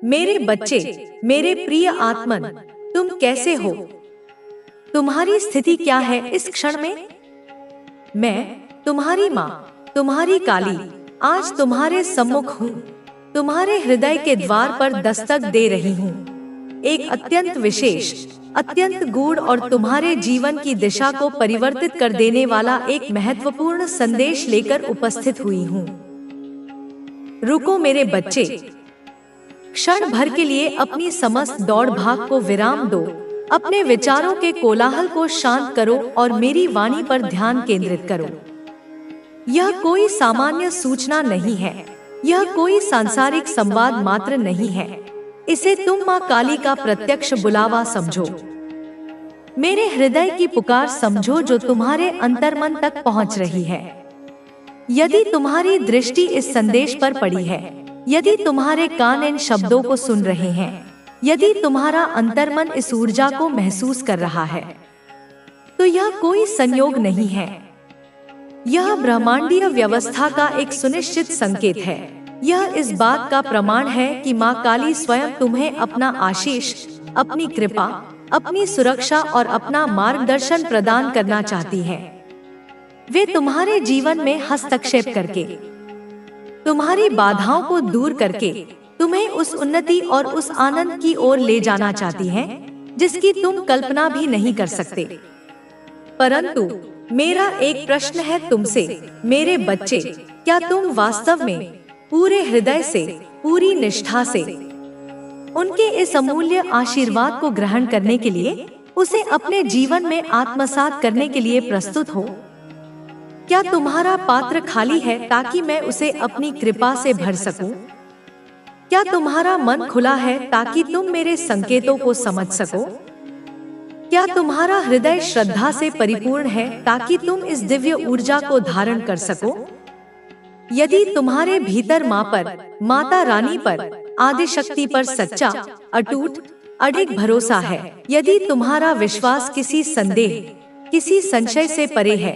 मेरे बच्चे, मेरे प्रिय आत्मन, तुम कैसे हो? तुम्हारी स्थिति क्या है इस क्षण में? मैं, तुम्हारी माँ, तुम्हारी काली, आज तुम्हारे सम्मुख हूँ। तुम्हारे हृदय के द्वार पर दस्तक दे रही हूँ। एक अत्यंत विशेष, अत्यंत गूढ़ और तुम्हारे जीवन की दिशा को परिवर्तित कर देने वाला एक महत्वपूर्ण संदेश लेकर उपस्थित हुई हूँ। रुको मेरे बच्चे, क्षण भर के लिए अपनी समस्त दौड़ भाग को विराम दो। अपने विचारों के कोलाहल को शांत करो और मेरी वाणी पर ध्यान केंद्रित करो। यह कोई सामान्य सूचना नहीं है, यह कोई सांसारिक संवाद मात्र नहीं है। इसे तुम माँ काली का प्रत्यक्ष बुलावा समझो। मेरे हृदय की पुकार समझो जो तुम्हारे अंतर्मन तक पहुँच रही है। यदि तुम्हारी दृष्टि इस संदेश पर पड़ी है, यदि तुम्हारे कान इन शब्दों को सुन रहे हैं, यदि तुम्हारा अंतर्मन इस ऊर्जा को महसूस कर रहा है, तो यह कोई संयोग नहीं है। यह ब्रह्मांडीय व्यवस्था का एक सुनिश्चित संकेत है। यह इस बात का प्रमाण है कि माँ काली स्वयं तुम्हें अपना आशीष, अपनी कृपा, अपनी सुरक्षा और अपना मार्गदर्शन प्रदान करना चाहती है। वे तुम्हारे जीवन में हस्तक्षेप करके, तुम्हारी बाधाओं को दूर करके तुम्हें उस उन्नति और उस आनंद की ओर ले जाना चाहती हैं, जिसकी तुम कल्पना भी नहीं कर सकते। परंतु मेरा एक प्रश्न है तुमसे, मेरे बच्चे, क्या तुम वास्तव में पूरे हृदय से, पूरी निष्ठा से उनके इस अमूल्य आशीर्वाद को ग्रहण करने के लिए, उसे अपने जीवन में आत्मसात करने के लिए प्रस्तुत हो? क्या तुम्हारा पात्र खाली है ताकि मैं उसे अपनी कृपा से भर सकूं? क्या तुम्हारा मन खुला है ताकि तुम मेरे संकेतों को समझ सको? क्या तुम्हारा हृदय श्रद्धा से परिपूर्ण है ताकि तुम इस दिव्य ऊर्जा को धारण कर सको? यदि तुम्हारे भीतर माँ पर, माता रानी पर, आदिशक्ति पर सच्चा, अटूट, अडिग भरोसा है, यदि तुम्हारा विश्वास किसी संदेह, किसी संशय से परे है,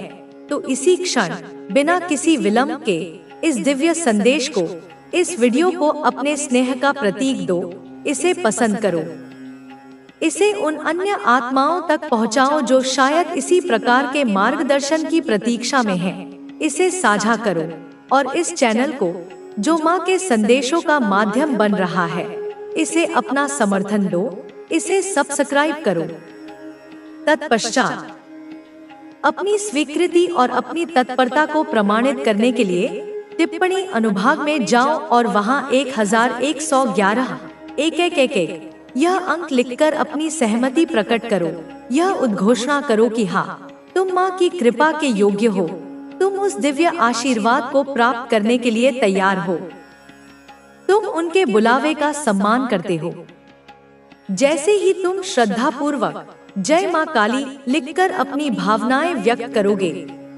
तो इसी क्षण, बिना किसी विलंब के, इस दिव्य संदेश को, इस वीडियो को अपने स्नेह का प्रतीक दो। इसे पसंद करो। इसे उन अन्य आत्माओं तक पहुंचाओ जो शायद इसी प्रकार के मार्गदर्शन की प्रतीक्षा में हैं। इसे साझा करो और इस चैनल को, जो माँ के संदेशों का माध्यम बन रहा है, इसे अपना समर्थन दो। इसे सब्सक्राइब करो। तत्पश्चात अपनी स्वीकृति और अपनी तत्परता को प्रमाणित करने के लिए टिप्पणी अनुभाग में जाओ और वहां 1111 111 यह अंक लिखकर अपनी सहमति प्रकट करो। यह उद्घोषणा करो कि हाँ, तुम माँ की कृपा के योग्य हो। तुम उस दिव्य आशीर्वाद को प्राप्त करने के लिए तैयार हो। तुम उनके बुलावे का सम्मान करते हो। जैसे ही तुम श्रद्धा पूर्वक जय माँ काली लिखकर अपनी भावनाएं व्यक्त करोगे,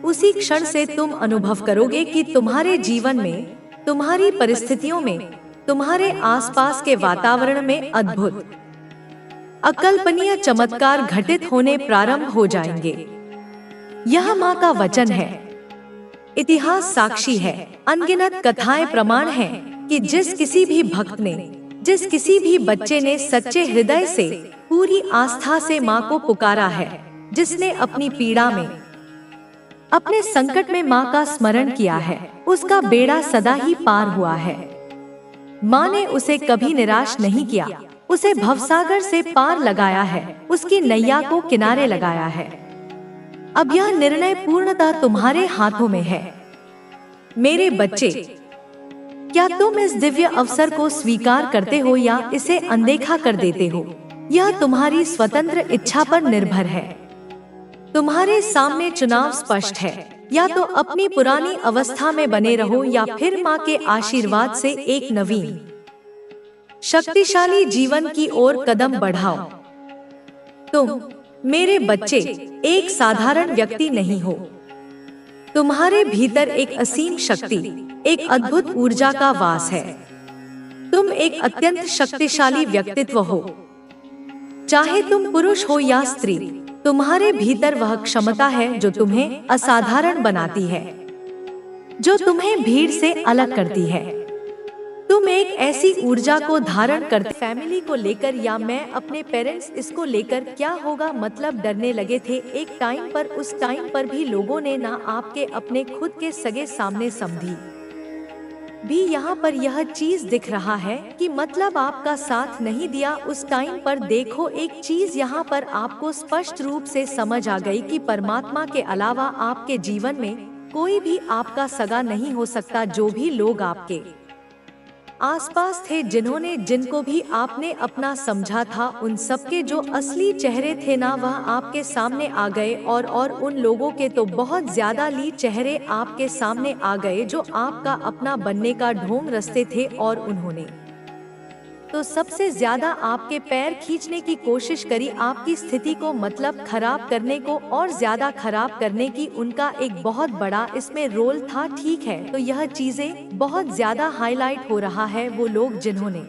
उसी क्षण से तुम अनुभव करोगे कि तुम्हारे जीवन में, तुम्हारी परिस्थितियों में, तुम्हारे आसपास के वातावरण में अद्भुत, अकल्पनीय चमत्कार घटित होने प्रारंभ हो जाएंगे। यह माँ का वचन है। इतिहास साक्षी है। अनगिनत कथाएं प्रमाण हैं कि जिस किसी भी भक्त ने, जिस किसी भी बच्चे ने सच्चे हृदय से, पूरी आस्था से माँ को पुकारा है, जिसने अपनी पीड़ा में, अपने संकट में माँ का स्मरण किया है, उसका बेड़ा सदा ही पार हुआ है। माँ ने उसे कभी निराश नहीं किया, उसे भवसागर से पार लगाया है, उसकी नैया को किनारे लगाया है। अब यह निर्णय पूर्णतः तुम्हारे हाथों में है। मेरे बच्चे, क्या तुम इस दिव्य अवसर को स्वीकार करते हो या इसे अनदेखा कर देते हो? यह तुम्हारी स्वतंत्र इच्छा पर निर्भर है। तुम्हारे सामने चुनाव स्पष्ट है। या तो अपनी पुरानी अवस्था में बने रहो या फिर माँ के आशीर्वाद से एक नवीन, शक्तिशाली जीवन की ओर कदम बढ़ाओ। तुम, मेरे बच्चे, एक साधारण व्यक्ति नहीं हो। तुम्हारे भीतर एक असीम शक्ति, एक अद्भुत ऊर्जा का वास है। तुम एक अत्यंत शक्तिशाली व्यक्तित्व हो। चाहे तुम पुरुष हो या स्त्री, तुम्हारे भीतर वह क्षमता है जो तुम्हें असाधारण बनाती है, जो तुम्हें भीड़ से अलग करती है। तुम एक ऐसी ऊर्जा को धारण करते फैमिली को लेकर या मैं अपने पेरेंट्स इसको लेकर क्या होगा मतलब डरने लगे थे एक टाइम पर। उस टाइम पर भी लोगों ने ना आपके अपने खुद के सगे सामने समझी भी यहाँ पर यह चीज दिख रहा है कि मतलब आपका साथ नहीं दिया उस टाइम पर। देखो एक चीज यहाँ पर आपको स्पष्ट रूप से समझ आ गई कि परमात्मा के अलावा आपके जीवन में कोई भी आपका सगा नहीं हो सकता। जो भी लोग आपके आसपास थे जिनको भी आपने अपना समझा था उन सबके जो असली चेहरे थे ना वह आपके सामने आ गए और उन लोगों के तो बहुत ज्यादा ली चेहरे आपके सामने आ गए जो आपका अपना बनने का ढोंग रचते थे और उन्होंने तो सबसे ज्यादा आपके पैर खींचने की कोशिश करी, आपकी स्थिति को मतलब खराब करने को और ज्यादा खराब करने की उनका एक बहुत बड़ा इसमें रोल था। ठीक है, तो यह चीजें बहुत ज्यादा हाईलाइट हो रहा है वो लोग जिन्होंने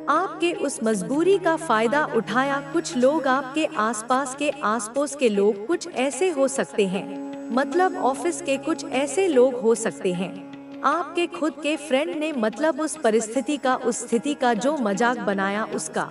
आपके उस मजबूरी का फायदा उठाया। कुछ लोग आपके आसपास के आसपास के लोग कुछ ऐसे हो सकते हैं, मतलब ऑफिस के कुछ ऐसे लोग हो सकते हैं, आपके खुद के फ्रेंड ने मतलब उस परिस्थिति का उस स्थिति का जो मजाक बनाया उसका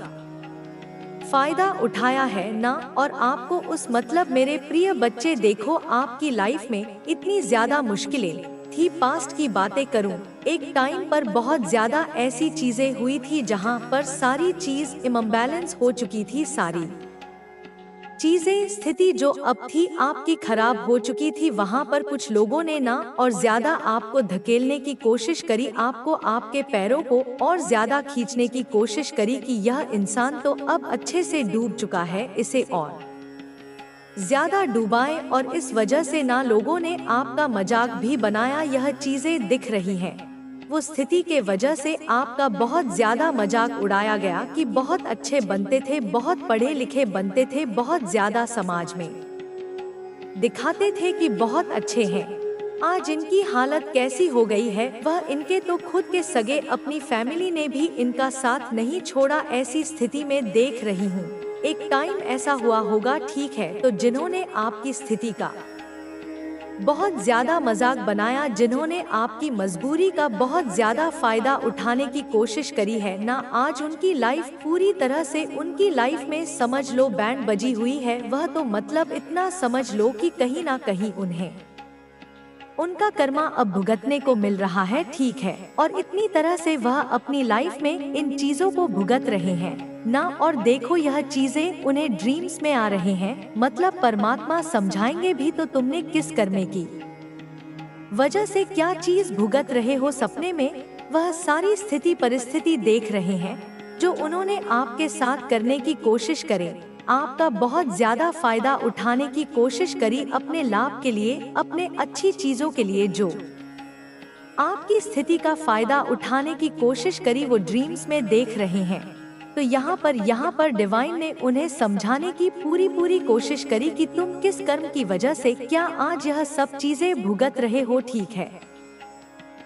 फायदा उठाया है ना। और आपको उस मतलब मेरे प्रिय बच्चे देखो आपकी लाइफ में इतनी ज्यादा मुश्किलें थी। पास्ट की बातें करूं, एक टाइम पर बहुत ज्यादा ऐसी चीजें हुई थी जहां पर सारी चीज इम्बैलेंस हो चुकी थी, सारी चीजें स्थिति जो अब थी आपकी खराब हो चुकी थी। वहां पर कुछ लोगों ने ना और ज्यादा आपको धकेलने की कोशिश करी, आपको आपके पैरों को और ज्यादा खींचने की कोशिश करी कि यह इंसान तो अब अच्छे से डूब चुका है, इसे और ज्यादा डुबाएं। और इस वजह से ना लोगों ने आपका मजाक भी बनाया। यह चीजें दिख रही हैं, वो स्थिति के वजह से आपका बहुत ज्यादा मजाक उड़ाया गया कि बहुत अच्छे बनते थे, बहुत पढ़े लिखे बनते थे, बहुत ज्यादा समाज में दिखाते थे कि बहुत अच्छे हैं। आज इनकी हालत कैसी हो गई है, वह इनके तो खुद के सगे अपनी फैमिली ने भी इनका साथ नहीं छोड़ा। ऐसी स्थिति में देख रही हूँ एक टाइम ऐसा हुआ होगा, ठीक है, तो जिन्होंने आपकी स्थिति का बहुत ज्यादा मजाक बनाया, जिन्होंने आपकी मजबूरी का बहुत ज्यादा फायदा उठाने की कोशिश करी है ना, आज उनकी लाइफ पूरी तरह से उनकी लाइफ में समझ लो बैंड बजी हुई है। वह तो मतलब इतना समझ लो कि कहीं ना कहीं उन्हें उनका कर्मा अब भुगतने को मिल रहा है, ठीक है, और इतनी तरह से वह अपनी लाइफ में इन चीजों को भुगत रहे हैं ना। और देखो यह चीजें उन्हें ड्रीम्स में आ रहे हैं, मतलब परमात्मा समझाएंगे भी तो तुमने किस कर्मे की वजह से क्या चीज भुगत रहे हो। सपने में वह सारी स्थिति परिस्थिति देख रहे हैं जो उन्होंने आपके साथ करने की कोशिश करे, आपका बहुत ज्यादा फायदा उठाने की कोशिश करी अपने लाभ के लिए, अपने अच्छी चीजों के लिए, जो आपकी स्थिति का फायदा उठाने की कोशिश करी, वो ड्रीम्स में देख रहे हैं। तो यहाँ पर डिवाइन ने उन्हें समझाने की पूरी कोशिश करी कि तुम किस कर्म की वजह से क्या आज यह सब चीजें भुगत रहे हो, ठीक है।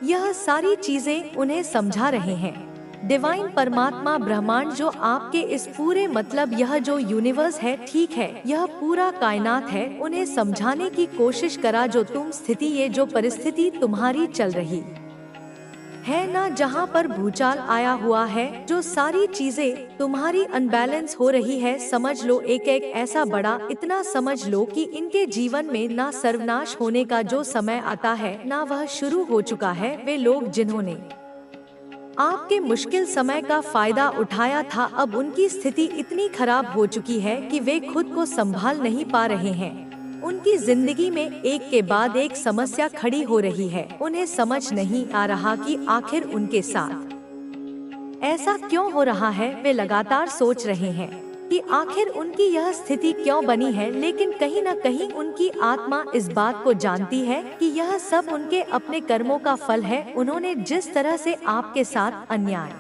यह सारी चीजें उन्हें समझा रहे हैं डिवाइन परमात्मा ब्रह्मांड, जो आपके इस पूरे मतलब यह जो यूनिवर्स है, ठीक है, यह पूरा कायनात है, उन्हें समझाने की कोशिश करा जो तुम स्थिति, ये जो परिस्थिति तुम्हारी चल रही है ना, जहाँ पर भूचाल आया हुआ है, जो सारी चीजें तुम्हारी अनबैलेंस हो रही है, समझ लो एक ऐसा बड़ा, इतना समझ लो कि इनके जीवन में ना सर्वनाश होने का जो समय आता है ना वह शुरू हो चुका है। वे लोग जिन्होंने आपके मुश्किल समय का फायदा उठाया था, अब उनकी स्थिति इतनी खराब हो चुकी है कि वे खुद को संभाल नहीं पा रहे हैं। उनकी जिंदगी में एक के बाद एक समस्या खड़ी हो रही है, उन्हें समझ नहीं आ रहा कि आखिर उनके साथ ऐसा क्यों हो रहा है। वे लगातार सोच रहे हैं कि आखिर उनकी यह स्थिति क्यों बनी है, लेकिन कहीं न कहीं उनकी आत्मा इस बात को जानती है कि यह सब उनके अपने कर्मों का फल है। उन्होंने जिस तरह से आपके साथ अन्याय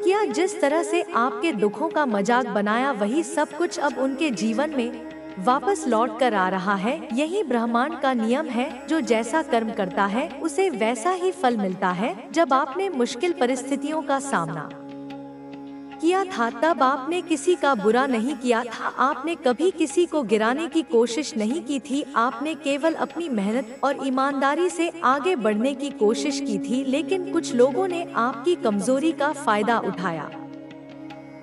किया, जिस तरह से आपके दुखों का मजाक बनाया, वही सब कुछ अब उनके जीवन में वापस लौट कर आ रहा है। यही ब्रह्मांड का नियम है, जो जैसा कर्म करता है उसे वैसा ही फल मिलता है। जब आपने मुश्किल परिस्थितियों का सामना किया था तब आपने किसी का बुरा नहीं किया था, आपने कभी किसी को गिराने की कोशिश नहीं की थी, आपने केवल अपनी मेहनत और ईमानदारी से आगे बढ़ने की कोशिश की थी। लेकिन कुछ लोगों ने आपकी कमजोरी का फायदा उठाया।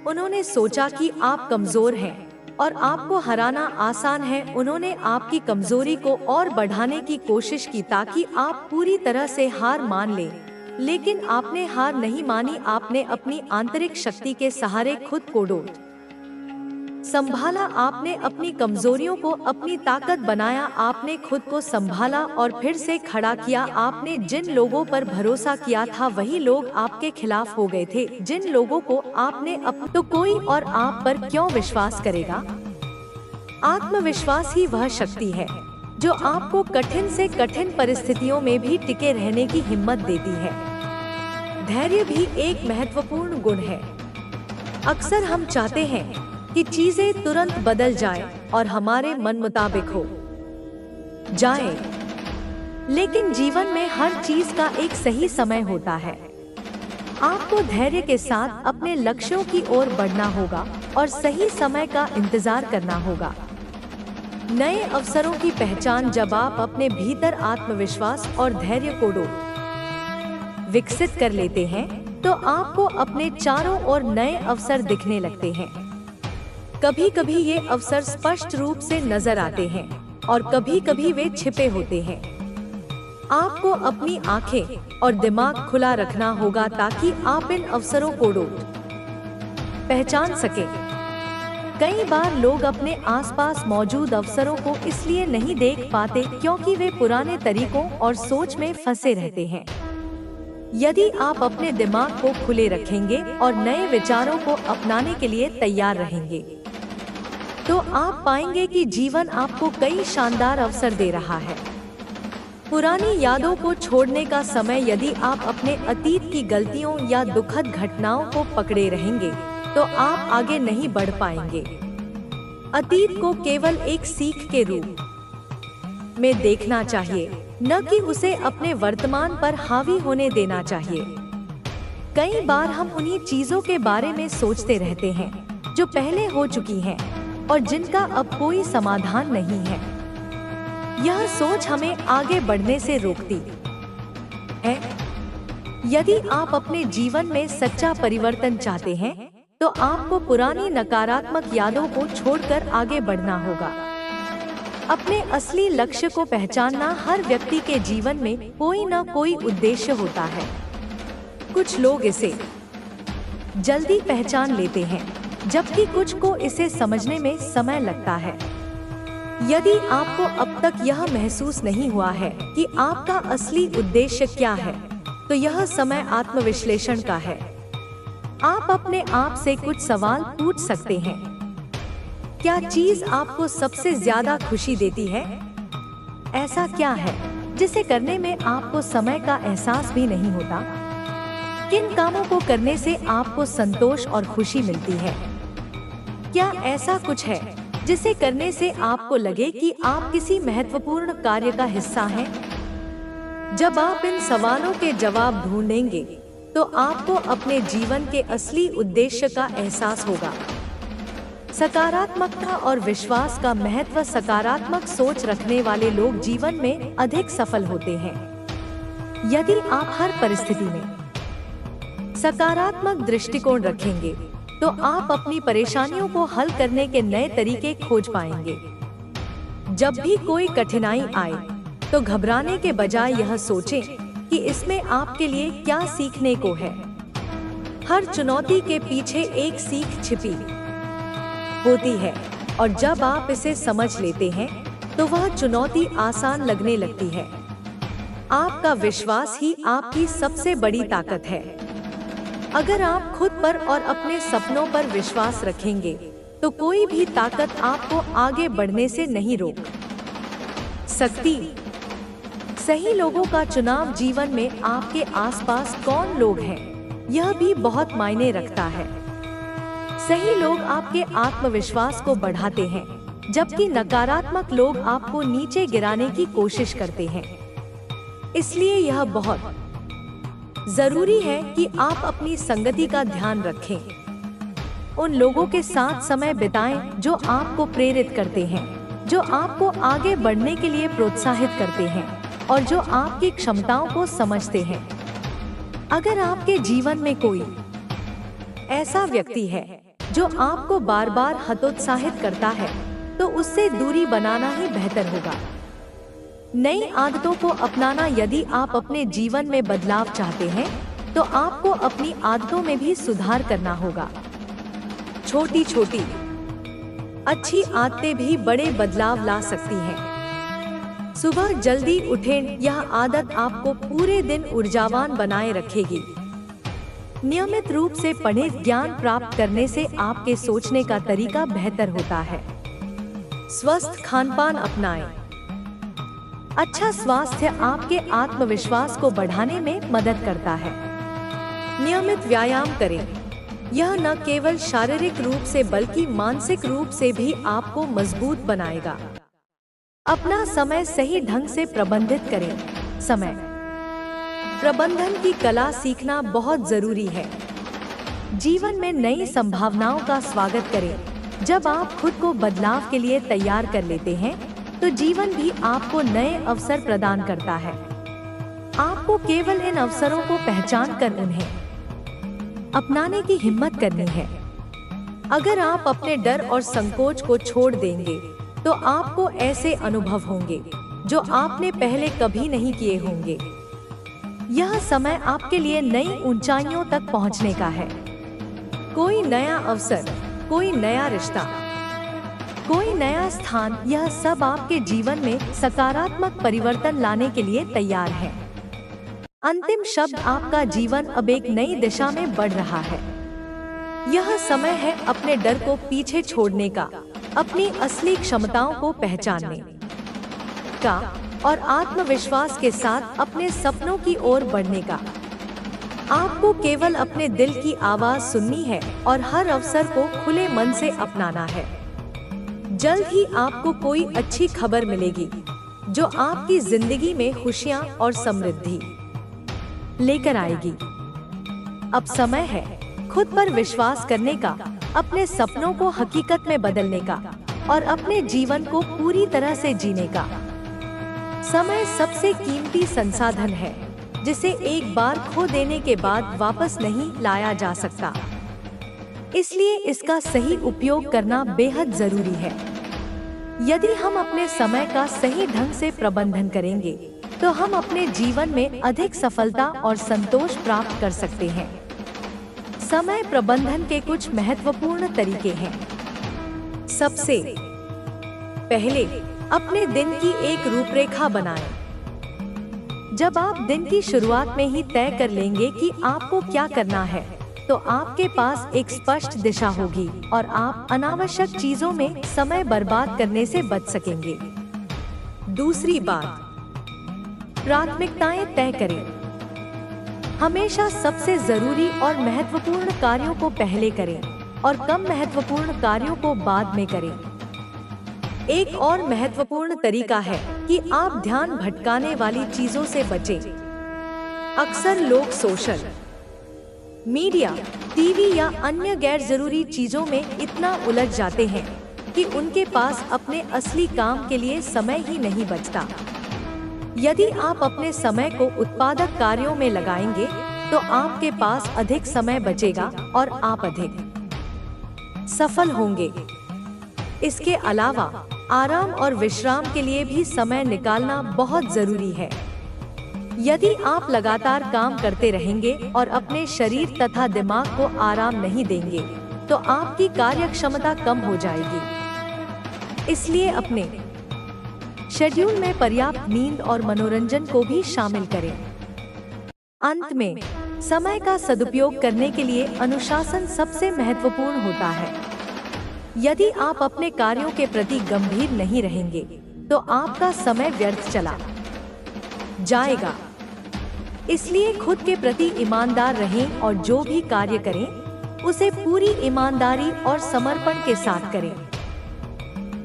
उन्होंने सोचा कि आप कमजोर हैं और आपको हराना आसान है। उन्होंने आपकी कमजोरी को और बढ़ाने की कोशिश की ताकि आप पूरी तरह से हार मान लें। लेकिन आपने हार नहीं मानी, आपने अपनी आंतरिक शक्ति के सहारे खुद को संभाला। आपने अपनी कमजोरियों को अपनी ताकत बनाया, आपने खुद को संभाला और फिर से खड़ा किया। आपने जिन लोगों पर भरोसा किया था वही लोग आपके खिलाफ हो गए थे। जिन लोगों को आपने तो कोई और आप पर क्यों विश्वास करेगा? आत्मविश्वास ही वह शक्ति है जो आपको कठिन से कठिन परिस्थितियों में भी टिके रहने की हिम्मत देती है। धैर्य भी एक महत्वपूर्ण गुण है। अक्सर हम चाहते हैं कि चीजें तुरंत बदल जाएं और हमारे मन मुताबिक हो जाएं, लेकिन जीवन में हर चीज का एक सही समय होता है। आपको धैर्य के साथ अपने लक्ष्यों की ओर बढ़ना होगा और सही समय का इंतजार करना होगा। नए अवसरों की पहचान जब आप अपने भीतर आत्मविश्वास और धैर्य को विकसित कर लेते हैं तो आपको अपने चारों ओर नए अवसर दिखने लगते हैं। कभी कभी ये अवसर स्पष्ट रूप से नजर आते हैं और कभी कभी वे छिपे होते हैं। आपको अपनी आंखें और दिमाग खुला रखना होगा ताकि आप इन अवसरों को पहचान सकें। कई बार लोग अपने आसपास मौजूद अवसरों को इसलिए नहीं देख पाते क्योंकि वे पुराने तरीकों और सोच में फंसे रहते हैं। यदि आप अपने दिमाग को खुले रखेंगे और नए विचारों को अपनाने के लिए तैयार रहेंगे तो आप पाएंगे कि जीवन आपको कई शानदार अवसर दे रहा है। पुरानी यादों को छोड़ने का समय। यदि आप अपने अतीत की गलतियों या दुखद घटनाओं को पकड़े रहेंगे तो आप आगे नहीं बढ़ पाएंगे। अतीत को केवल एक सीख के रूप में देखना चाहिए, न कि उसे अपने वर्तमान पर हावी होने देना चाहिए। कई बार हम उन्हीं चीजों के बारे में सोचते रहते हैं जो पहले हो चुकी हैं और जिनका अब कोई समाधान नहीं है। यह सोच हमें आगे बढ़ने से रोकती है। यदि आप अपने जीवन में सच्चा परिवर्तन चाहते हैं तो आपको पुरानी नकारात्मक यादों को छोड़कर आगे बढ़ना होगा। अपने असली लक्ष्य को पहचानना। हर व्यक्ति के जीवन में कोई न कोई उद्देश्य होता है। कुछ लोग इसे जल्दी पहचान लेते हैं जबकि कुछ को इसे समझने में समय लगता है। यदि आपको अब तक यह महसूस नहीं हुआ है कि आपका असली उद्देश्य क्या है तो यह समय आत्मविश्लेषण का है। आप अपने आप से कुछ सवाल पूछ सकते हैं। क्या चीज आपको सबसे ज्यादा खुशी देती है? ऐसा क्या है जिसे करने में आपको समय का एहसास भी नहीं होता? किन कामों को करने से आपको संतोष और खुशी मिलती है? क्या ऐसा कुछ है जिसे करने से आपको लगे कि आप किसी महत्वपूर्ण कार्य का हिस्सा हैं? जब आप इन सवालों के जवाब ढूंढेंगे तो आपको अपने जीवन के असली उद्देश्य का एहसास होगा। सकारात्मकता और विश्वास का महत्व। सकारात्मक सोच रखने वाले लोग जीवन में अधिक सफल होते हैं। यदि आप हर परिस्थिति में सकारात्मक दृष्टिकोण रखेंगे तो आप अपनी परेशानियों को हल करने के नए तरीके खोज पाएंगे। जब भी कोई कठिनाई आए तो घबराने के बजाय यह सोचें कि इसमें आपके लिए क्या सीखने को है। हर चुनौती के पीछे एक सीख छिपी होती है और जब आप इसे समझ लेते हैं तो वह चुनौती आसान लगने लगती है। आपका विश्वास ही आपकी सबसे बड़ी ताकत है। अगर आप खुद पर और अपने सपनों पर विश्वास रखेंगे तो कोई भी ताकत आपको आगे बढ़ने से नहीं रोक सकती। सही लोगों का चुनाव। जीवन में आपके आसपास कौन लोग हैं यह भी बहुत मायने रखता है। सही लोग आपके आत्मविश्वास को बढ़ाते हैं जबकि नकारात्मक लोग आपको नीचे गिराने की कोशिश करते हैं। इसलिए यह बहुत जरूरी है कि आप अपनी संगति का ध्यान रखें। उन लोगों के साथ समय बिताएं जो आपको प्रेरित करते हैं, जो आपको आगे बढ़ने के लिए प्रोत्साहित करते हैं और जो आपकी क्षमताओं को समझते हैं। अगर आपके जीवन में कोई ऐसा व्यक्ति है जो आपको बार बार हतोत्साहित करता है, तो उससे दूरी बनाना ही बेहतर होगा। नई आदतों को अपनाना। यदि आप अपने जीवन में बदलाव चाहते हैं, तो आपको अपनी आदतों में भी सुधार करना होगा। छोटी छोटी अच्छी आदतें भी बड़े बदलाव ला सकती हैं। सुबह जल्दी उठें। यह आदत आपको पूरे दिन ऊर्जावान बनाए रखेगी। नियमित रूप से पढ़ें। ज्ञान प्राप्त करने से आपके सोचने का तरीका बेहतर होता है। स्वस्थ खानपान अपनाएं। अच्छा स्वास्थ्य आपके आत्मविश्वास को बढ़ाने में मदद करता है। नियमित व्यायाम करें। यह न केवल शारीरिक रूप से बल्कि मानसिक रूप से भी आपको मजबूत बनाएगा। अपना समय सही ढंग से प्रबंधित करें। समय प्रबंधन की कला सीखना बहुत जरूरी है। जीवन में नई संभावनाओं का स्वागत करें। जब आप खुद को बदलाव के लिए तैयार कर लेते हैं, तो जीवन भी आपको नए अवसर प्रदान करता है। आपको केवल इन अवसरों को पहचान कर उन्हें अपनाने की हिम्मत करनी है। अगर आप अपने डर और संकोच को छोड़ देंगे, तो आपको ऐसे अनुभव होंगे जो आपने पहले कभी नहीं किए होंगे। यह समय आपके लिए नई ऊंचाइयों तक पहुंचने का है। कोई नया अवसर, कोई नया रिश्ता, कोई नया स्थान, यह सब आपके जीवन में सकारात्मक परिवर्तन लाने के लिए तैयार है। अंतिम शब्द, आपका जीवन अब एक नई दिशा में बढ़ रहा है। यह समय है अपने डर को पीछे छोड़ने का, अपनी असली क्षमताओं को पहचानने का और आत्मविश्वास के साथ अपने सपनों की ओर बढ़ने का। आपको केवल अपने दिल की आवाज सुननी है और हर अवसर को खुले मन से अपनाना है। जल्द ही आपको कोई अच्छी खबर मिलेगी जो आपकी जिंदगी में खुशियां और समृद्धि लेकर आएगी। अब समय है खुद पर विश्वास करने का, अपने सपनों को हकीकत में बदलने का और अपने जीवन को पूरी तरह से जीने का। समय सबसे कीमती संसाधन है जिसे एक बार खो देने के बाद वापस नहीं लाया जा सकता। इसलिए इसका सही उपयोग करना बेहद जरूरी है। यदि हम अपने समय का सही ढंग से प्रबंधन करेंगे, तो हम अपने जीवन में अधिक सफलता और संतोष प्राप्त कर सकते हैं। समय प्रबंधन के कुछ महत्वपूर्ण तरीके हैं। सबसे पहले, अपने दिन की एक रूपरेखा बनाएं। जब आप दिन की शुरुआत में ही तय कर लेंगे कि आपको क्या करना है, तो आपके पास एक स्पष्ट दिशा होगी और आप अनावश्यक चीजों में समय बर्बाद करने से बच सकेंगे। दूसरी बात, प्राथमिकताएं तय करें। हमेशा सबसे जरूरी और महत्वपूर्ण कार्यों को पहले करें और कम महत्वपूर्ण कार्यों को बाद में करें। एक और महत्वपूर्ण तरीका है कि आप ध्यान भटकाने वाली चीजों से बचें। अक्सर लोग सोशल मीडिया, टीवी या अन्य गैर जरूरी चीजों में इतना उलझ जाते हैं कि उनके पास अपने असली काम के लिए समय ही नहीं बचता। यदि आप अपने समय को उत्पादक कार्यों में लगाएंगे, तो आपके पास अधिक समय बचेगा और आप अधिक सफल होंगे। इसके अलावा आराम और विश्राम के लिए भी समय निकालना बहुत जरूरी है। यदि आप लगातार काम करते रहेंगे और अपने शरीर तथा दिमाग को आराम नहीं देंगे, तो आपकी कार्यक्षमता कम हो जाएगी। इसलिए अपने शेड्यूल में पर्याप्त नींद और मनोरंजन को भी शामिल करें। अंत में, समय का सदुपयोग करने के लिए अनुशासन सबसे महत्वपूर्ण होता है। यदि आप अपने कार्यों के प्रति गंभीर नहीं रहेंगे, तो आपका समय व्यर्थ चला जाएगा। इसलिए खुद के प्रति ईमानदार रहें और जो भी कार्य करें, उसे पूरी ईमानदारी और समर्पण के साथ करें।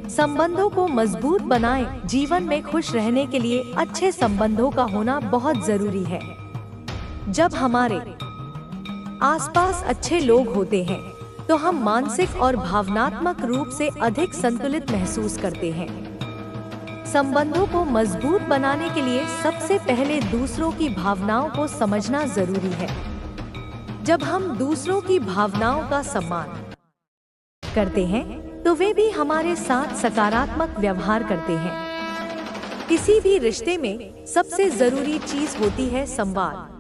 संबंधों को मजबूत बनाएं। जीवन में खुश रहने के लिए अच्छे संबंधों का होना बहुत जरूरी है। जब हमारे आसपास अच्छे लोग होते हैं, तो हम मानसिक और भावनात्मक रूप से अधिक संतुलित महसूस करते हैं। संबंधों को मजबूत बनाने के लिए सबसे पहले दूसरों की भावनाओं को समझना जरूरी है। जब हम दूसरों की भावनाओं का सम्मान करते हैं तो वे भी हमारे साथ सकारात्मक व्यवहार करते हैं। किसी भी रिश्ते में सबसे जरूरी चीज होती है संवाद।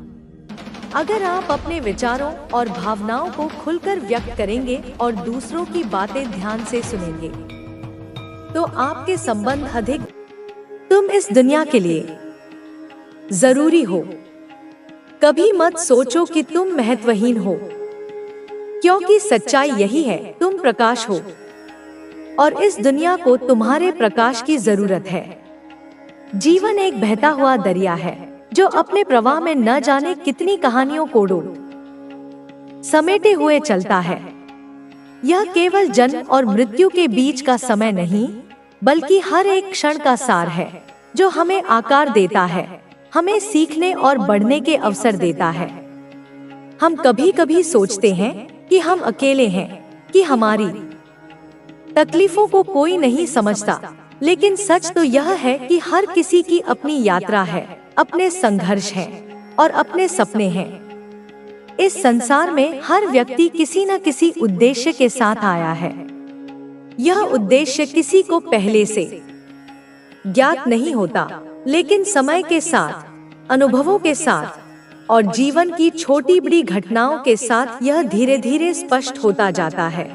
अगर आप अपने विचारों और भावनाओं को खुलकर व्यक्त करेंगे और दूसरों की बातें ध्यान से सुनेंगे, तो आपके संबंध अधिक तुम इस दुनिया के लिए जरूरी हो। कभी मत सोचो कि तुम महत्वहीन हो, क्योंकि सच्चाई यही है, तुम प्रकाश हो और इस दुनिया को तुम्हारे प्रकाश की जरूरत है। जीवन एक बहता हुआ दरिया है जो अपने प्रवाह में न जाने कितनी कहानियों को समेटे हुए चलता है। यह केवल जन्म और मृत्यु के बीच का समय नहीं, बल्कि हर एक क्षण का सार है जो हमें आकार देता है, हमें सीखने और बढ़ने के अवसर देता है। हम कभी कभी सोचते हैं कि हम अकेले हैं, कि हमारी तकलीफों को कोई नहीं समझता, लेकिन सच तो यह है कि हर किसी की अपनी यात्रा है, अपने संघर्ष हैं और अपने सपने हैं। इस संसार में हर व्यक्ति किसी न किसी उद्देश्य के साथ आया है। यह उद्देश्य किसी को पहले से ज्ञात नहीं होता, लेकिन समय के साथ, अनुभवों के साथ और जीवन की छोटी बड़ी घटनाओं के साथ यह धीरे धीरे स्पष्ट होता जाता है।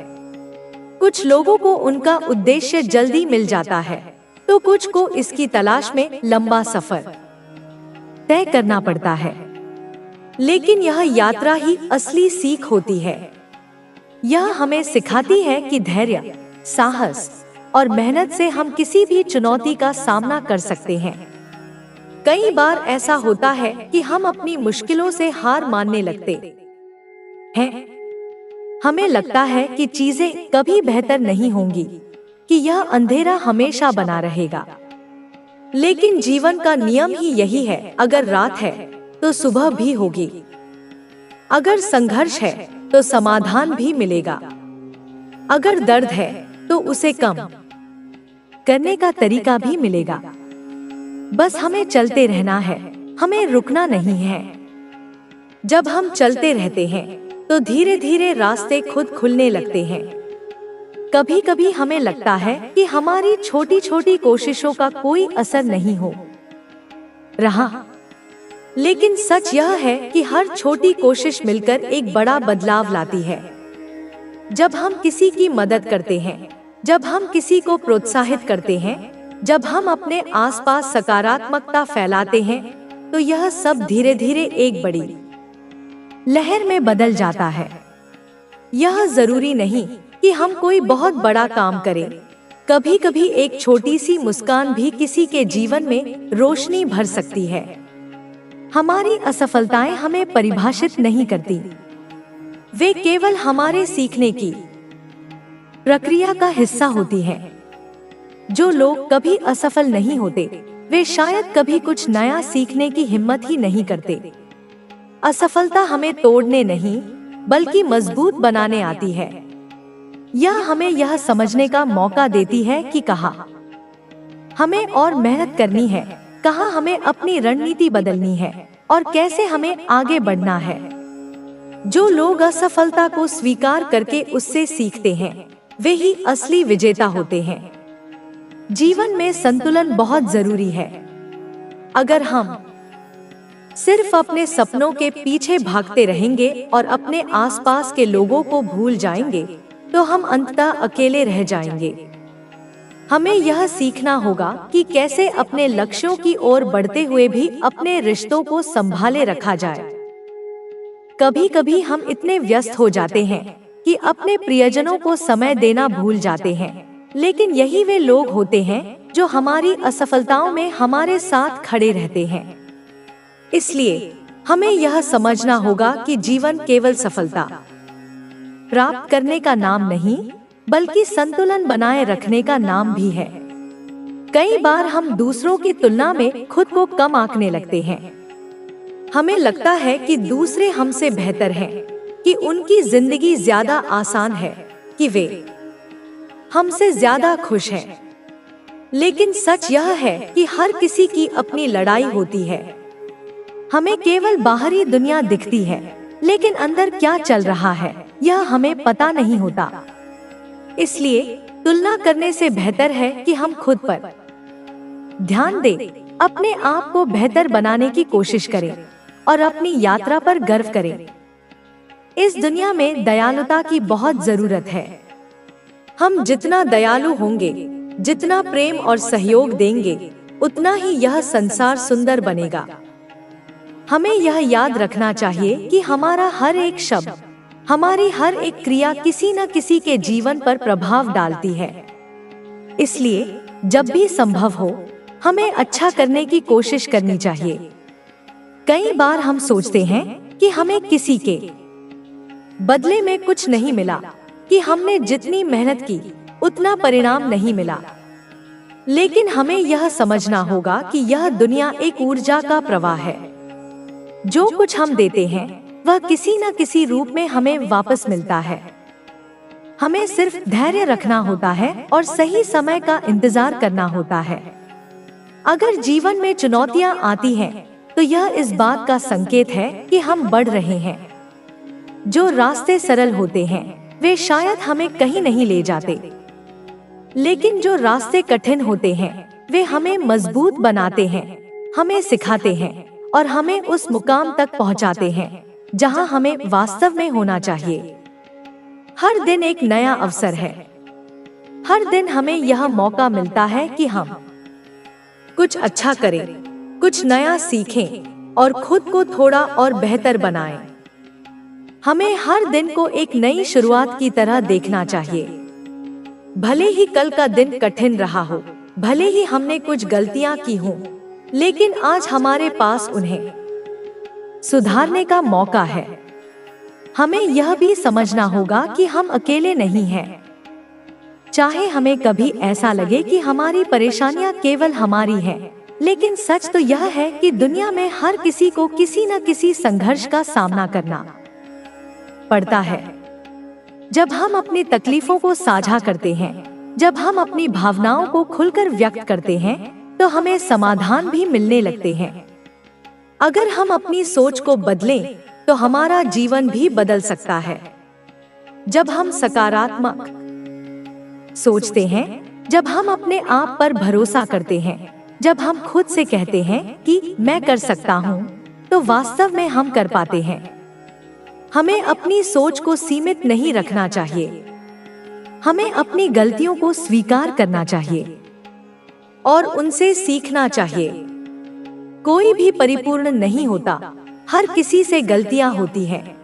कुछ लोगों को उनका उद्देश्य जल्दी मिल जाता है, तो कुछ को इसकी तलाश में लंबा सफर तय करना पड़ता है। लेकिन यह यात्रा ही असली सीख होती है। यह हमें सिखाती है कि धैर्य, साहस और मेहनत से हम किसी भी चुनौती का सामना कर सकते हैं। कई बार ऐसा होता है कि हम अपनी मुश्किलों से हार मानने लगते हैं। हमें लगता है कि चीजें कभी बेहतर नहीं होंगी, कि यह अंधेरा हमेशा बना रहेगा। लेकिन जीवन का नियम ही यही है, अगर रात है तो सुबह भी होगी, अगर संघर्ष है तो समाधान भी मिलेगा, अगर दर्द है तो उसे कम करने का तरीका भी मिलेगा। बस हमें चलते रहना है, हमें रुकना नहीं है। जब हम चलते रहते हैं तो धीरे धीरे रास्ते खुद खुलने लगते हैं। कभी कभी हमें लगता है कि हमारी छोटी छोटी कोशिशों का कोई असर नहीं हो रहा, लेकिन सच यह है कि हर छोटी कोशिश मिलकर एक बड़ा बदलाव लाती है। जब हम किसी की मदद करते हैं, जब हम किसी को प्रोत्साहित करते हैं, जब हम अपने आसपास सकारात्मकता फैलाते हैं, तो यह सब धीरे धीरे एक बड़ी लहर में बदल जाता है। यह जरूरी नहीं कि हम कोई बहुत बड़ा काम करें। कभी कभी एक छोटी सी मुस्कान भी किसी के जीवन में रोशनी भर सकती है। हमारी असफलताएं हमें परिभाषित नहीं करती, वे केवल हमारे सीखने की प्रक्रिया का हिस्सा होती हैं। जो लोग कभी असफल नहीं होते, वे शायद कभी कुछ नया सीखने की हिम्मत ही नहीं करते। असफलता हमें तोड़ने नहीं, बल्कि मजबूत बनाने आती है। यह हमें यह समझने का मौका देती है कि कहाँ हमें और मेहनत करनी है, कहाँ हमें अपनी रणनीति बदलनी है और कैसे हमें आगे बढ़ना है। जो लोग असफलता को स्वीकार करके उससे सीखते हैं, वे ही असली विजेता होते हैं। जीवन में संतुलन बहुत जरूरी है। अगर हम सिर्फ अपने सपनों के पीछे भागते रहेंगे और अपने आसपास के लोगों को भूल जाएंगे, तो हम अंततः अकेले रह जाएंगे। हमें यह सीखना होगा कि कैसे अपने लक्ष्यों की ओर बढ़ते हुए भी अपने रिश्तों को संभाले रखा जाए। कभी कभी हम इतने व्यस्त हो जाते हैं कि अपने प्रियजनों को समय देना भूल जाते हैं, लेकिन यही वे लोग होते हैं जो हमारी असफलताओं में हमारे साथ खड़े रहते हैं। इसलिए हमें यह समझना होगा कि जीवन केवल सफलता प्राप्त करने का नाम नहीं, बल्कि संतुलन बनाए रखने का नाम भी है। कई बार हम दूसरों की तुलना में खुद को कम आंकने लगते हैं। हमें लगता है कि दूसरे हमसे बेहतर हैं, कि उनकी जिंदगी ज्यादा आसान है, कि वे हमसे ज्यादा खुश हैं। लेकिन सच यह है कि हर किसी की अपनी लड़ाई होती है। हमें केवल बाहरी दुनिया दिखती है, लेकिन अंदर क्या चल रहा है यह हमें पता नहीं होता। इसलिए तुलना करने से बेहतर है कि हम खुद पर ध्यान दें, अपने आप को बेहतर बनाने की कोशिश करें और अपनी यात्रा पर गर्व करें। इस दुनिया में दयालुता की बहुत जरूरत है। हम जितना दयालु होंगे, जितना प्रेम और सहयोग देंगे, उतना ही यह संसार सुंदर बनेगा। हमें यह याद रखना चाहिए कि हमारा हर एक शब्द, हमारी हर एक क्रिया किसी न किसी के जीवन पर प्रभाव डालती है। इसलिए जब भी संभव हो, हमें अच्छा करने की कोशिश करनी चाहिए। कई बार हम सोचते हैं कि हमें किसी के बदले में कुछ नहीं मिला, कि हमने जितनी मेहनत की उतना परिणाम नहीं मिला। लेकिन हमें यह समझना होगा कि यह दुनिया एक ऊर्जा का प्रवाह है। जो कुछ हम देते हैं वह किसी न किसी रूप में हमें वापस मिलता है। हमें सिर्फ धैर्य रखना होता है और सही समय का इंतजार करना होता है। अगर जीवन में चुनौतियां आती हैं, तो यह इस बात का संकेत है कि हम बढ़ रहे हैं। जो रास्ते सरल होते हैं वे शायद हमें कहीं नहीं ले जाते, लेकिन जो रास्ते कठिन होते हैं वे हमें मजबूत बनाते हैं, हमें सिखाते हैं और हमें उस मुकाम तक पहुंचाते हैं जहां हमें वास्तव में होना चाहिए। हर दिन एक नया अवसर है। हर दिन हमें यह मौका मिलता है कि हम कुछ अच्छा करें, कुछ नया सीखें और खुद को थोड़ा और बेहतर बनाएं। हमें हर दिन को एक नई शुरुआत की तरह देखना चाहिए। भले ही कल का दिन कठिन रहा हो, भले ही हमने कुछ गलतियां की हों, लेकिन आज हमारे पास उन्हें सुधारने का मौका है। हमें यह भी समझना होगा कि हम अकेले नहीं हैं। चाहे हमें कभी ऐसा लगे कि हमारी परेशानियां केवल हमारी हैं, लेकिन सच तो यह है कि दुनिया में हर किसी को किसी न किसी संघर्ष का सामना करना पड़ता है। जब हम अपनी तकलीफों को साझा करते हैं, जब हम अपनी भावनाओं को खुलकर व्यक्त करते हैं, तो हमें समाधान भी मिलने लगते हैं। अगर हम अपनी सोच को बदलें, तो हमारा जीवन भी बदल सकता है। जब हम सकारात्मक सोचते हैं, जब हम अपने आप पर भरोसा करते हैं, जब हम खुद से कहते हैं कि मैं कर सकता हूँ, तो वास्तव में हम कर पाते हैं। हमें अपनी सोच को सीमित नहीं रखना चाहिए। हमें अपनी गलतियों को स्वीकार करना चाहिए और उनसे सीखना चाहिए। कोई भी परिपूर्ण नहीं होता, हर किसी से गलतियां होती हैं।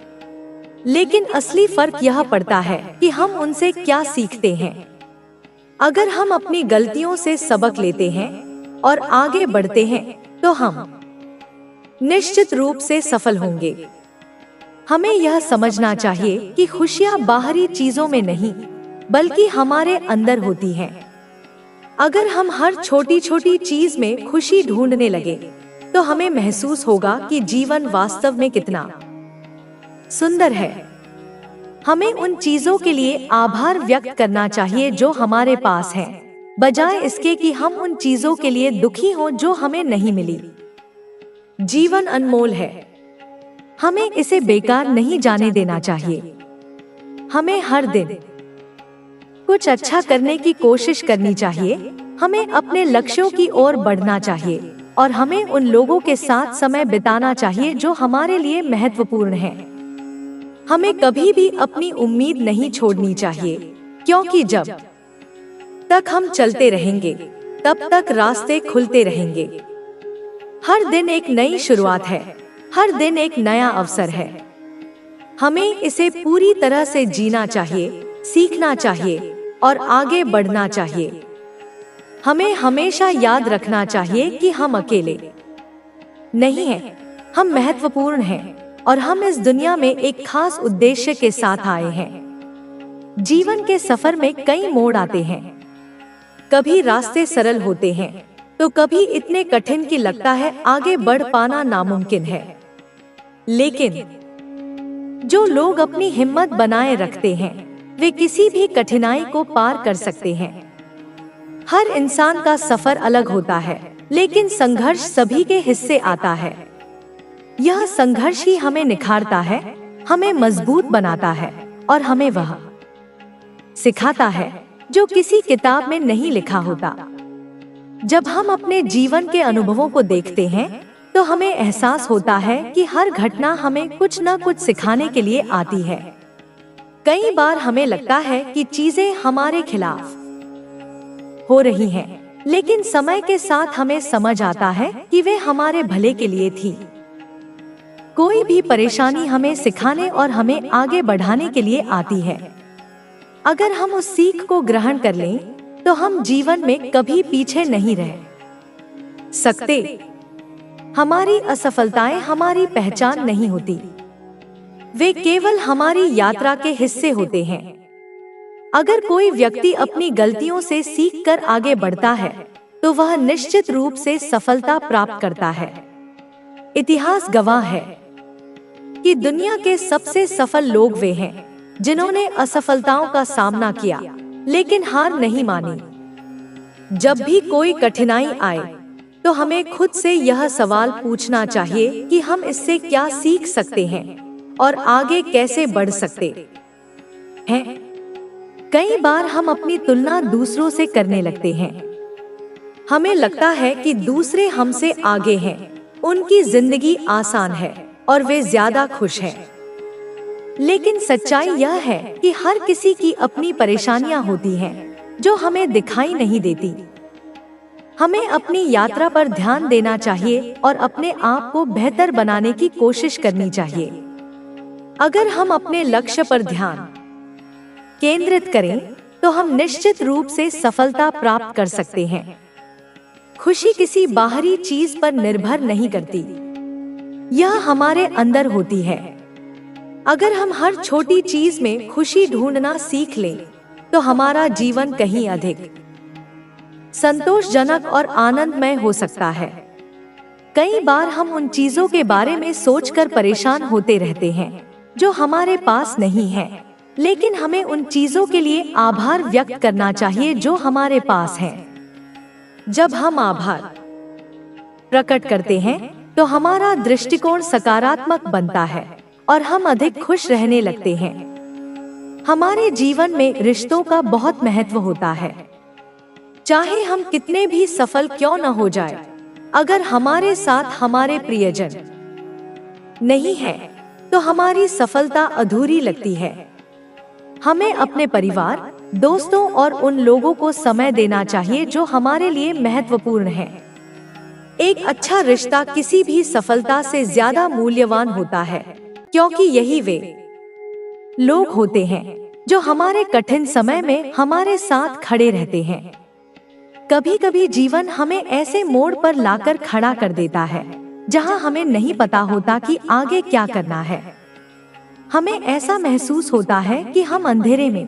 लेकिन असली फर्क यह पड़ता है कि हम उनसे क्या सीखते हैं। अगर हम अपनी गलतियों से सबक लेते हैं और आगे बढ़ते हैं, तो हम निश्चित रूप से सफल होंगे। हमें यह समझना चाहिए कि खुशियां बाहरी चीजों में नहीं, बल्कि हमारे अंदर होती हैं। अगर हम हर छोटी छोटी चीज में खुशी ढूंढने लगे, तो हमें महसूस होगा कि जीवन वास्तव में कितना सुंदर है। हमें उन चीजों के लिए आभार व्यक्त करना चाहिए जो हमारे पास हैं, बजाय इसके कि हम उन चीजों के लिए दुखी हों जो हमें नहीं मिली। जीवन अनमोल है, हमें इसे बेकार नहीं जाने देना चाहिए। हमें हर दिन कुछ अच्छा करने की कोशिश करनी चाहिए। हमें अपने लक्ष्यों की ओर बढ़ना चाहिए और हमें उन लोगों के साथ समय बिताना चाहिए जो हमारे लिए महत्वपूर्ण हैं। हमें कभी भी अपनी उम्मीद नहीं छोड़नी चाहिए, क्योंकि जब तक हम चलते रहेंगे, तब तक रास्ते खुलते रहेंगे। हर दिन एक नई शुरुआत है, हर दिन एक नया अवसर है। हमें इसे पूरी तरह से जीना चाहिए, सीखना चाहिए और आगे बढ़ना चाहिए। हमें हमेशा याद रखना चाहिए कि हम अकेले नहीं हैं, हम महत्वपूर्ण हैं और हम इस दुनिया में एक खास उद्देश्य के साथ आए हैं। जीवन के सफर में कई मोड़ आते हैं। कभी रास्ते सरल होते हैं, तो कभी इतने कठिन कि लगता है आगे बढ़ पाना नामुमकिन है। लेकिन जो लोग अपनी हिम्मत बनाए रखते हैं वे किसी भी कठिनाई को पार कर सकते हैं। हर इंसान का सफर अलग होता है, लेकिन संघर्ष सभी के हिस्से आता है। यह संघर्ष ही हमें निखारता है, हमें मजबूत बनाता है और हमें वह सिखाता है जो किसी किताब में नहीं लिखा होता। जब हम अपने जीवन के अनुभवों को देखते हैं तो हमें एहसास होता है कि हर घटना हमें कुछ न कुछ सिखाने के लिए आती है। कई बार हमें लगता है कि चीजें हमारे खिलाफ हो रही हैं, लेकिन समय के साथ हमें समझ आता है कि वे हमारे भले के लिए थी। कोई भी परेशानी हमें सिखाने और हमें आगे बढ़ाने के लिए आती है। अगर हम उस सीख को ग्रहण कर लें तो हम जीवन में कभी पीछे नहीं रह सकते। हमारी असफलताएं हमारी पहचान नहीं होती, वे केवल हमारी यात्रा के हिस्से होते हैं। अगर कोई व्यक्ति अपनी गलतियों से सीखकर आगे बढ़ता है तो वह निश्चित रूप से सफलता प्राप्त करता है। इतिहास गवाह है कि दुनिया के सबसे सफल लोग वे हैं जिन्होंने असफलताओं का सामना किया लेकिन हार नहीं मानी। जब भी कोई कठिनाई आए तो हमें खुद से यह सवाल पूछना चाहिए कि हम इससे क्या सीख सकते हैं और आगे कैसे बढ़ सकते हैं। कई बार हम अपनी तुलना दूसरों से करने लगते हैं। हमें लगता है कि दूसरे हमसे आगे हैं, उनकी जिंदगी आसान है और वे ज्यादा खुश हैं। लेकिन सच्चाई यह है कि हर किसी की अपनी परेशानियां होती हैं जो हमें दिखाई नहीं देती। हमें अपनी यात्रा पर ध्यान देना चाहिए और अपने आप को बेहतर बनाने की कोशिश करनी चाहिए। अगर हम अपने लक्ष्य पर ध्यान केंद्रित करें तो हम निश्चित रूप से सफलता प्राप्त कर सकते हैं। खुशी किसी बाहरी चीज पर निर्भर नहीं करती, यह हमारे अंदर होती है। अगर हम हर छोटी चीज में खुशी ढूंढना सीख लें तो हमारा जीवन कहीं अधिक संतोषजनक और आनंदमय हो सकता है। कई बार हम उन चीजों के बारे में सोचकर परेशान होते रहते हैं जो हमारे पास नहीं है, लेकिन हमें उन चीजों के लिए आभार व्यक्त करना चाहिए जो हमारे पास है। जब हम आभार प्रकट करते हैं तो हमारा दृष्टिकोण सकारात्मक बनता है और हम अधिक खुश रहने लगते हैं। हमारे जीवन में रिश्तों का बहुत महत्व होता है। चाहे हम कितने भी सफल क्यों न हो जाए, अगर हमारे साथ हमारे प्रियजन नहीं है तो हमारी सफलता अधूरी लगती है। हमें अपने परिवार, दोस्तों और उन लोगों को समय देना चाहिए जो हमारे लिए महत्वपूर्ण हैं। एक अच्छा रिश्ता किसी भी सफलता से ज्यादा मूल्यवान होता है, क्योंकि यही वे लोग होते हैं जो हमारे कठिन समय में हमारे साथ खड़े रहते हैं। कभी कभी जीवन हमें ऐसे मोड़ पर लाकर खड़ा कर देता है जहां हमें नहीं पता होता कि आगे क्या करना है। हमें ऐसा महसूस होता है कि हम अंधेरे में